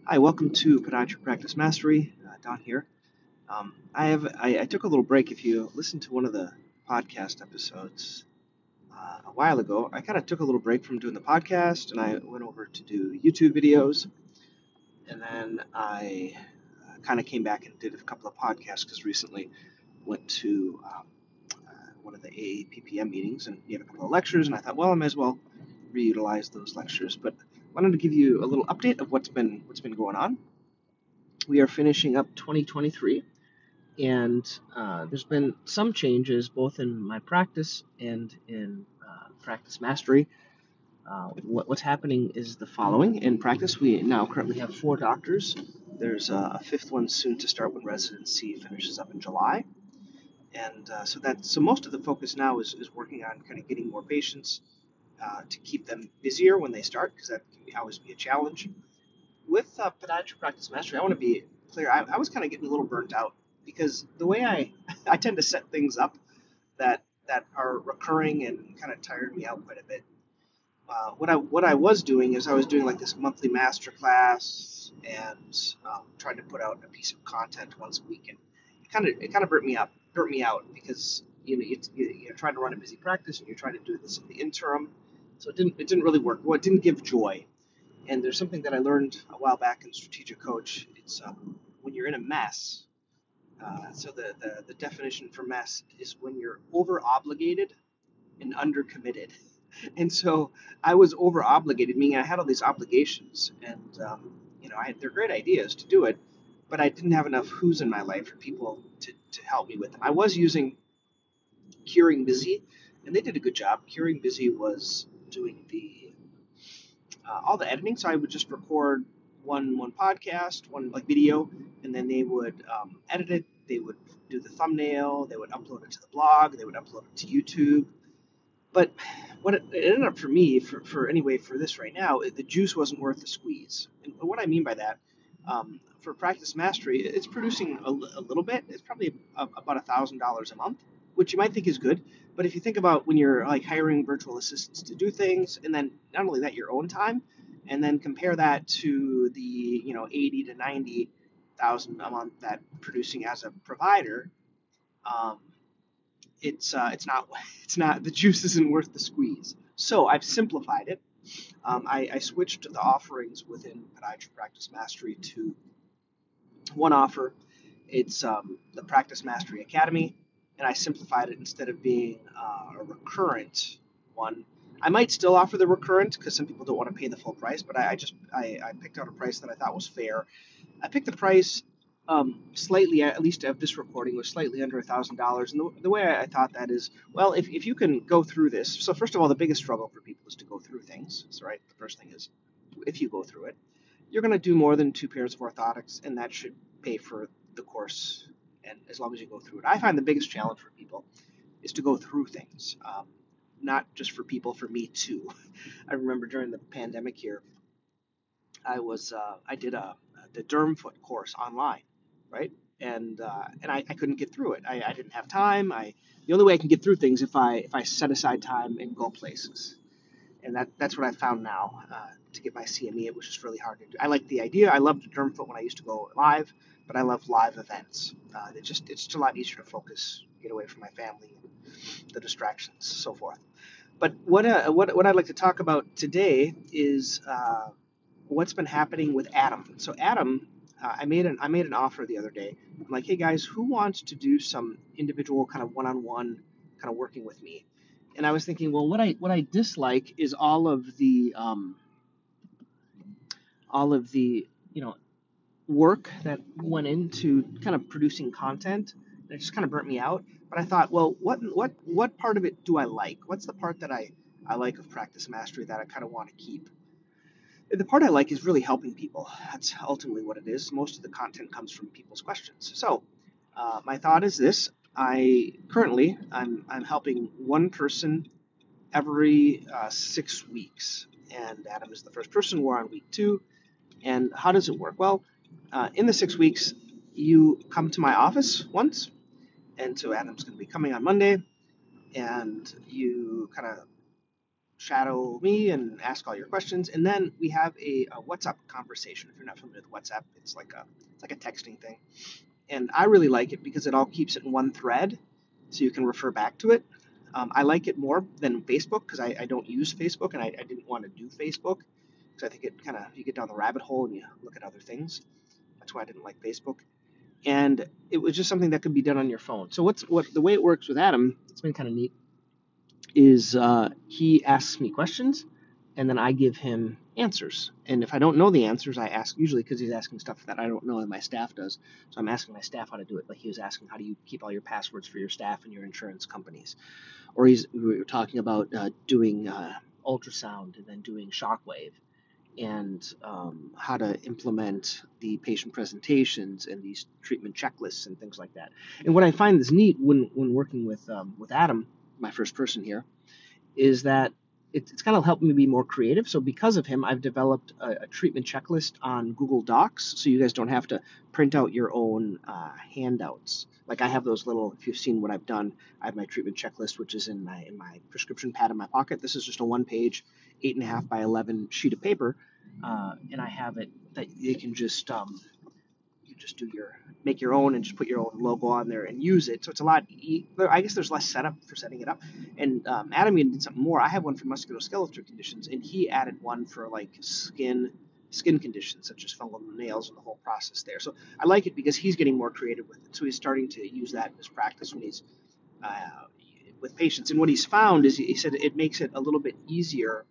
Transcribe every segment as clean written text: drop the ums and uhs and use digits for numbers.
Hi, welcome to Podiatry Practice Mastery. Don here. I took a little break. If you listened to one of the podcast episodes a while ago, I kind of took a little break from doing the podcast, and I went over to do YouTube videos, and then I kind of came back and did a couple of podcasts because recently went to one of the AAPPM meetings and gave a couple of lectures, and I thought, well, I might as well reutilize those lectures. But I wanted to give you a little update of what's been going on. We are finishing up 2023, and there's been some changes both in my practice and in practice mastery. What's happening is the following. In practice, we now currently have 4 doctors. There's a fifth one soon to start when residency finishes up in July. And so most of the focus now is working on kind of getting more patients to keep them busier when they start, because that can always be a challenge. With podiatry practice mastery, I want to be clear. I was kind of getting a little burnt out because the way I tend to set things up that are recurring and kind of tired me out quite a bit. What I was doing is I was doing like this monthly master class and trying to put out a piece of content once a week, and it kind of burnt me out because you're trying to run a busy practice and you're trying to do this in the interim, so it didn't really work. Well, it didn't give joy. And there's something that I learned a while back in Strategic Coach. It's when you're in a mess. So the definition for mess is when you're over obligated and under committed. And so I was over obligated, meaning I had all these obligations, and they're great ideas to do it, but I didn't have enough who's in my life for people to help me with them. I was using Curing Busy, and they did a good job. Curing Busy was doing all the editing, so I would just record one podcast, one like video, and then they would edit it. They would do the thumbnail. They would upload it to the blog. They would upload it to YouTube. But what it ended up for me, for this right now, the juice wasn't worth the squeeze. And what I mean by that, for practice mastery, it's producing a little bit. It's probably about $1,000 a month, which you might think is good. But if you think about when you're like hiring virtual assistants to do things, and then not only that, your own time, and then compare that to the 80 to 90,000 a month that producing as a provider, um, it's not the juice isn't worth the squeeze. So I've simplified it. I switched the offerings within Podiatry Practice Mastery to one offer. It's the Practice Mastery Academy, and I simplified it. Instead of being a recurrent one, I might still offer the recurrent because some people don't want to pay the full price, but I picked out a price that I thought was fair. I picked the price slightly, at least of this recording, was slightly under $1,000. And the way I thought that is, well, if you can go through this. So first of all, the biggest struggle for people is to go through things. So, right, the first thing is, if you go through it, you're going to do more than 2 pairs of orthotics, and that should pay for the course. And as long as you go through it, I find the biggest challenge for people is to go through things. Not just for people, for me too. I remember during the pandemic here, I did the derm foot course online, right? And I couldn't get through it. I didn't have time. The only way I can get through things if I set aside time and go places. And that's what I found now to get my CME. It was just really hard to do. I like the idea. I loved derm foot when I used to go live, but I love live events. It's just a lot easier to focus, get away from my family, and the distractions, so forth. But what I'd like to talk about today is what's been happening with Adam. So Adam, I made an offer the other day. I'm like, hey guys, who wants to do some individual kind of one-on-one kind of working with me? And I was thinking, well, what I dislike is all of the work that went into kind of producing content. It just kind of burnt me out. But I thought, well, what part of it do I like? What's the part that I like of practice mastery that I kind of want to keep? The part I like is really helping people. That's ultimately what it is. Most of the content comes from people's questions. So my thought is this: I'm helping one person every 6 weeks, and Adam is the first person. We're on week 2, and how does it work? Well, in the 6 weeks, you come to my office once, and so Adam's going to be coming on Monday, and you kind of shadow me and ask all your questions. And then we have a WhatsApp conversation. If you're not familiar with WhatsApp, it's like a texting thing. And I really like it because it all keeps it in one thread, so you can refer back to it. I like it more than Facebook because I don't use Facebook, and I didn't want to do Facebook because I think it kind of, you get down the rabbit hole and you look at other things. That's why I didn't like Facebook. And it was just something that could be done on your phone. So what the way it works with Adam, it's been kind of neat, is he asks me questions, and then I give him answers. And if I don't know the answers, I ask, usually because he's asking stuff that I don't know and my staff does. So I'm asking my staff how to do it. Like he was asking, how do you keep all your passwords for your staff and your insurance companies? Or we were talking about doing ultrasound and then doing shockwave, and how to implement the patient presentations and these treatment checklists and things like that. And what I find is neat when working with Adam, my first person here, is that it's kind of helped me be more creative. So because of him, I've developed a treatment checklist on Google Docs, so you guys don't have to print out your own handouts. Like I have those little, if you've seen what I've done, I have my treatment checklist, which is in my prescription pad in my pocket. This is just a 1-page, 8.5 by 11 sheet of paper, and I have it that you can just make your own and just put your own logo on there and use it. So it's a lot. I guess there's less setup for setting it up. And Adam even did something more. I have one for musculoskeletal conditions, and he added one for like skin conditions such as fungal nails and the whole process there. So I like it because he's getting more creative with it. So he's starting to use that in his practice when he's with patients. And what he's found is he said it makes it a little bit easier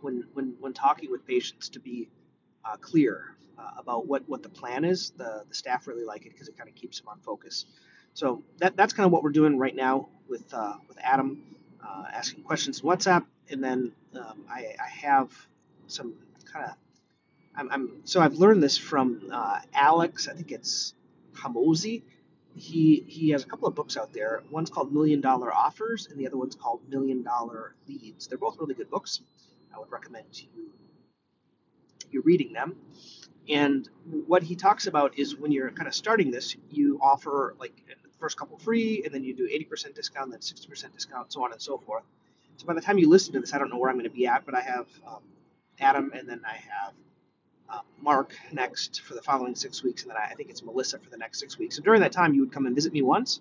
when talking with patients to be clear about what the plan is. The staff really like it because it kind of keeps them on focus. So that's kind of what we're doing right now with Adam, asking questions in WhatsApp, and then I have some kind of so I've learned this from Alex. I think it's Hamosi. He has a couple of books out there. One's called $1,000,000 Offers, and the other one's called $1,000,000 Leads. They're both really good books. I would recommend you reading them. And what he talks about is when you're kind of starting this, you offer like the first couple free, and then you do 80% discount, then 60% discount, so on and so forth. So by the time you listen to this, I don't know where I'm going to be at, but I have Adam, and then I have Mark next for the following 6 weeks, and then I think it's Melissa for the next 6 weeks. So during that time, you would come and visit me once,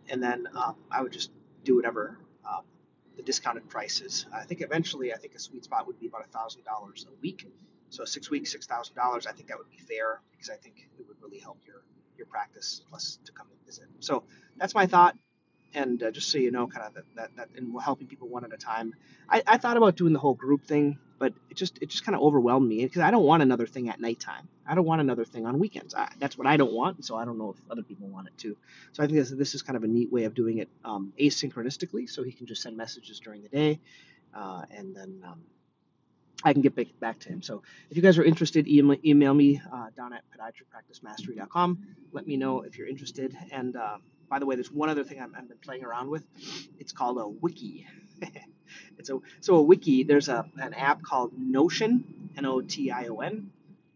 and then I would just do whatever the discounted price is. I think eventually, a sweet spot would be about $1,000 a week. So 6 weeks, $6,000. I think that would be fair because I think it would really help your practice plus to come and visit. So that's my thought. And just so you know, kind of that and we're helping people one at a time. I thought about doing the whole group thing, but it just kind of overwhelmed me because I don't want another thing at nighttime. I don't want another thing on weekends. That's what I don't want. So I don't know if other people want it too. So I think this is kind of a neat way of doing it asynchronously. So he can just send messages during the day, and then I can get back to him. So if you guys are interested, email me down at podiatrypracticemastery.com. Let me know if you're interested. And by the way, there's one other thing I've been playing around with. It's called a wiki. So a wiki, there's an app called Notion, Notion,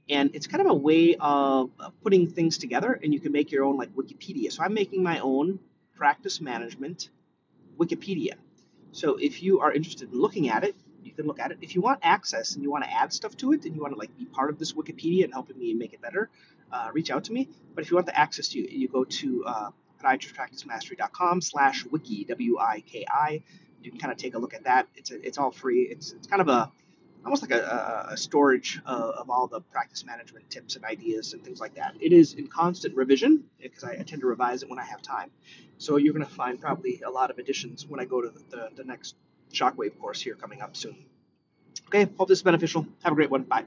and it's kind of a way of putting things together, and you can make your own like Wikipedia. So I'm making my own practice management Wikipedia. So if you are interested in looking at it, you can look at it. If you want access and you want to add stuff to it and you want to like be part of this Wikipedia and helping me make it better, reach out to me. But if you want the access to it, you go to podiatrypracticemastery.com/wiki, WIKI. You can kind of take a look at that. It's all free. It's kind of almost like a storage of all the practice management tips and ideas and things like that. It is in constant revision because I tend to revise it when I have time. So you're going to find probably a lot of additions when I go to the next Shockwave course here coming up soon. Okay, hope this is beneficial. Have a great one. Bye.